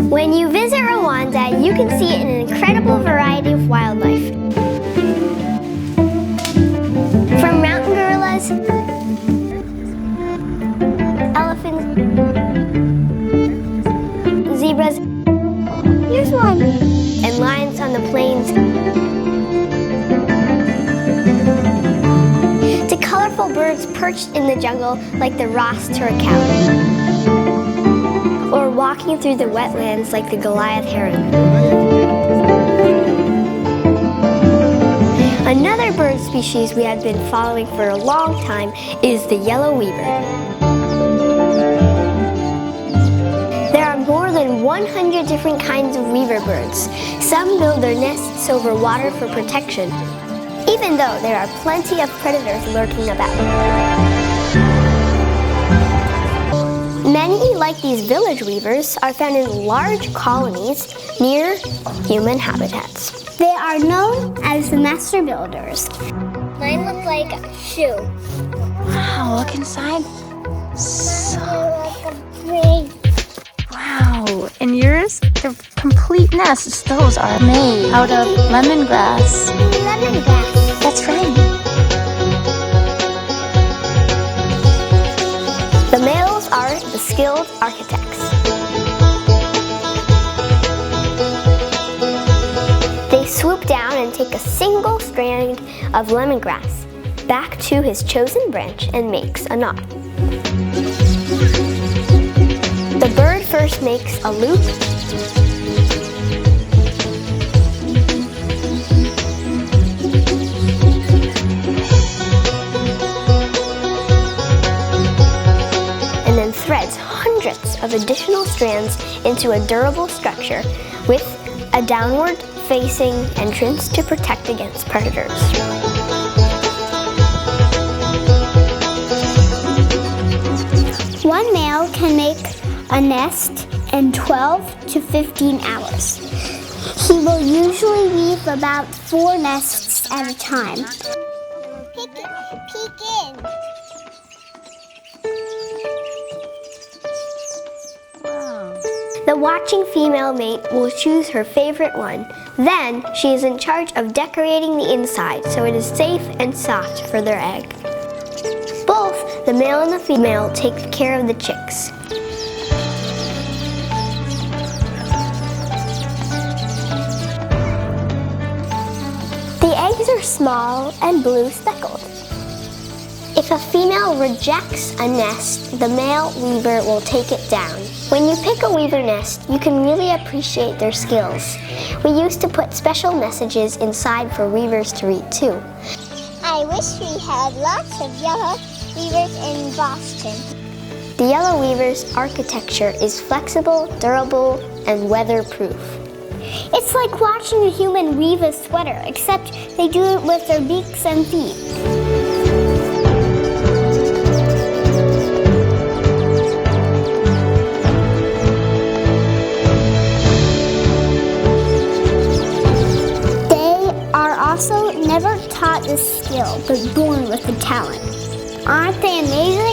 When you visit Rwanda, you can see an incredible variety of wildlife. From mountain gorillas, elephants, zebras, here's one, and lions on the plains, to colorful birds perched in the jungle like the Ross turtle, or walking through the wetlands like the Goliath heron. Another bird species we have been following for a long time is the yellow weaver. There are more than 100 different kinds of weaver birds. Some build their nests over water for protection, even though there are plenty of predators lurking about. Many, like these village weavers, are found in large colonies near human habitats. They are known as the master builders. Mine looks like a shoe. Wow, look inside. Wow, and yours? They're complete nests. Those are made out of lemongrass. Lemongrass. That's right. The males are the skilled architects. They swoop down and take a single strand of lemongrass back to his chosen branch and makes a knot. The bird first makes a loop, and then threads hundreds of additional strands into a durable structure with a downward-facing entrance to protect against predators. One male can make a nest in 12 to 15 hours. He will usually weave about 4 nests at a time. Peek in. The watching female mate will choose her favorite one. Then she is in charge of decorating the inside so it is safe and soft for their egg. Both the male and the female take care of the chicks. The eggs are small and blue speckled. If a female rejects a nest, the male weaver will take it down. When you pick a weaver nest, you can really appreciate their skills. We used to put special messages inside for weavers to read too. I wish we had lots of yellow weavers in Boston. The yellow weaver's architecture is flexible, durable, and weatherproof. It's like watching a human weave a sweater, except they do it with their beaks and feet. Also never taught this skill, but born with the talent. Aren't they amazing?